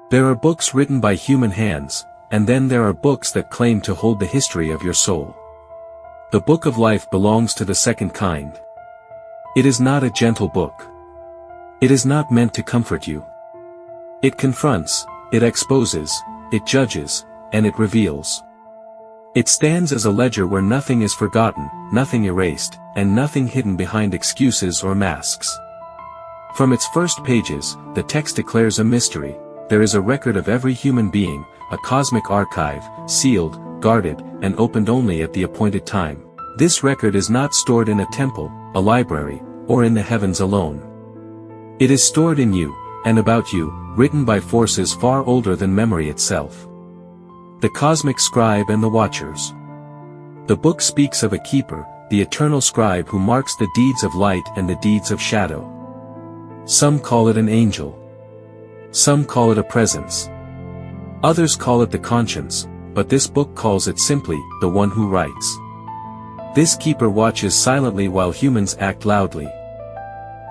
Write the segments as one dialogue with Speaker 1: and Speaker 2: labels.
Speaker 1: There are books written by human hands, and then there are books that claim to hold the history of your soul. The book of life belongs to the second kind. It is not a gentle book. It is not meant to comfort you. It confronts, it exposes, it judges, and it reveals. It stands as a ledger where nothing is forgotten, nothing erased, and nothing hidden behind excuses or masks. From its first pages, the text declares a mystery. There is a record of every human being, a cosmic archive, sealed, guarded, and opened only at the appointed time. This record is not stored in a temple, a library, or in the heavens alone. It is stored in you, and about you, written by forces far older than memory itself. The cosmic scribe and the watchers. The book speaks of a keeper, the eternal scribe who marks the deeds of light and the deeds of shadow. Some call it an angel. Some call it a presence. Others call it the conscience, but this book calls it simply, the one who writes. This keeper watches silently while humans act loudly.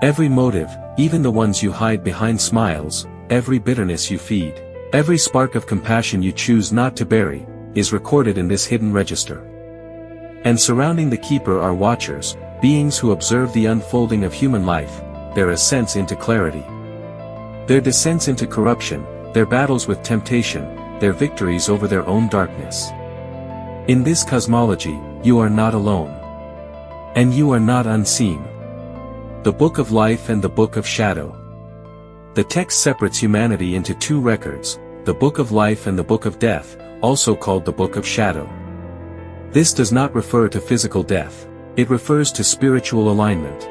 Speaker 1: Every motive, even the ones you hide behind smiles, every bitterness you feed, every spark of compassion you choose not to bury, is recorded in this hidden register. And surrounding the keeper are watchers, beings who observe the unfolding of human life, their ascents into clarity, their descents into corruption, their battles with temptation, their victories over their own darkness. In this cosmology, you are not alone. And you are not unseen. The book of life and the book of shadow. The text separates humanity into two records, the book of life and the book of death, also called the book of shadow. This does not refer to physical death, it refers to spiritual alignment.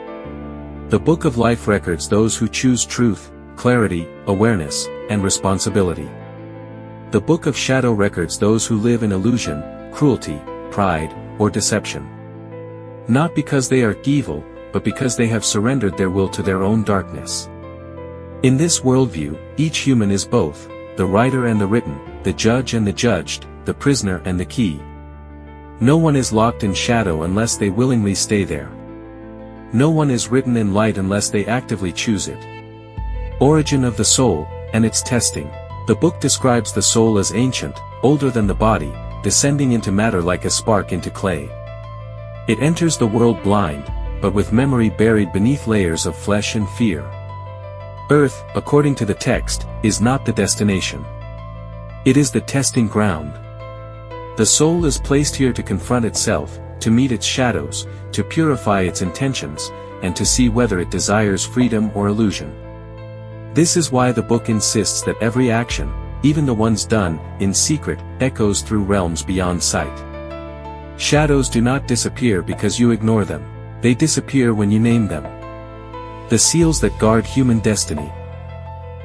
Speaker 1: The book of life records those who choose truth, clarity, awareness, and responsibility. The book of shadow records those who live in illusion, cruelty, pride, or deception. Not because they are evil, but because they have surrendered their will to their own darkness. In this worldview, each human is both, the writer and the written, the judge and the judged, the prisoner and the key. No one is locked in shadow unless they willingly stay there. No one is written in light unless they actively choose it. Origin of the soul, and its testing. The book describes the soul as ancient, older than the body, descending into matter like a spark into clay. It enters the world blind, but with memory buried beneath layers of flesh and fear. Earth, according to the text, is not the destination. It is the testing ground. The soul is placed here to confront itself, to meet its shadows, to purify its intentions, and to see whether it desires freedom or illusion. This is why the book insists that every action, even the ones done in secret, echoes through realms beyond sight. Shadows do not disappear because you ignore them, they disappear when you name them. The seals that guard human destiny.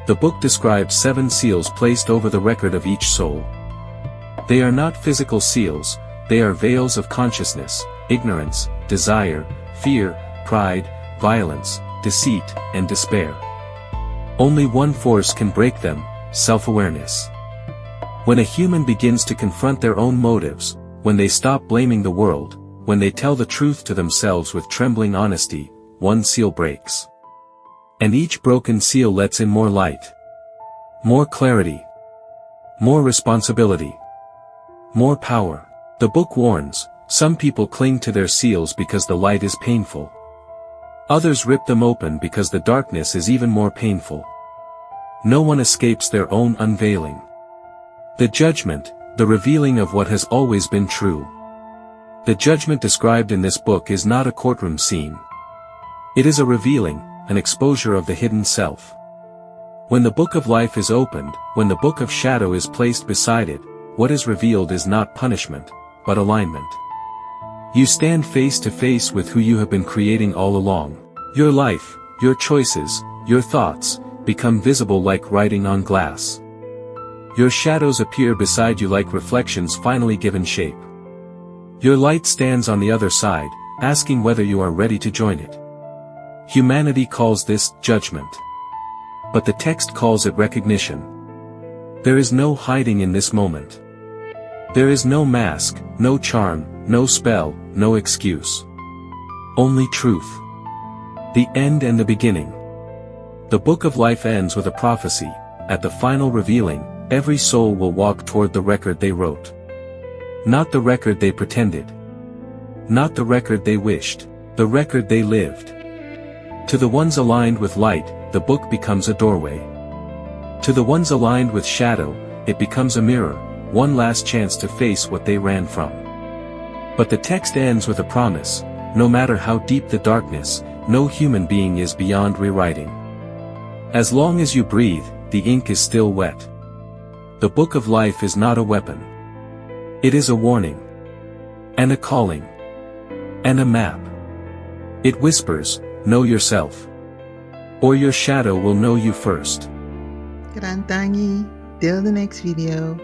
Speaker 1: The book describes 7 seals placed over the record of each soul. They are not physical seals, they are veils of consciousness, ignorance, desire, fear, pride, violence, deceit, and despair. Only one force can break them, self-awareness. When a human begins to confront their own motives, when they stop blaming the world, when they tell the truth to themselves with trembling honesty, one seal breaks. And each broken seal lets in more light, more clarity, more responsibility, more power. The book warns, some people cling to their seals because the light is painful. Others rip them open because the darkness is even more painful. No one escapes their own unveiling. The judgment, the revealing of what has always been true. The judgment described in this book is not a courtroom scene. It is a revealing, an exposure of the hidden self. When the book of life is opened, when the book of shadow is placed beside it, what is revealed is not punishment, but alignment. You stand face to face with who you have been creating all along. Your life, your choices, your thoughts, become visible like writing on glass. Your shadows appear beside you like reflections finally given shape. Your light stands on the other side, asking whether you are ready to join it. Humanity calls this judgment. But the text calls it recognition. There is no hiding in this moment. There is no mask, no charm, no spell, no excuse. Only truth. The end and the beginning. The book of life ends with a prophecy, at the final revealing, every soul will walk toward the record they wrote. Not the record they pretended. Not the record they wished. The record they lived. To the ones aligned with light, the book becomes a doorway. To the ones aligned with shadow, it becomes a mirror, one last chance to face what they ran from. But the text ends with a promise: no matter how deep the darkness, no human being is beyond rewriting. As long as you breathe, the ink is still wet. The book of life is not a weapon. It is a warning. And a calling. And a map. It whispers, know yourself. Or your shadow will know you first.
Speaker 2: Kerantangi, till the next video.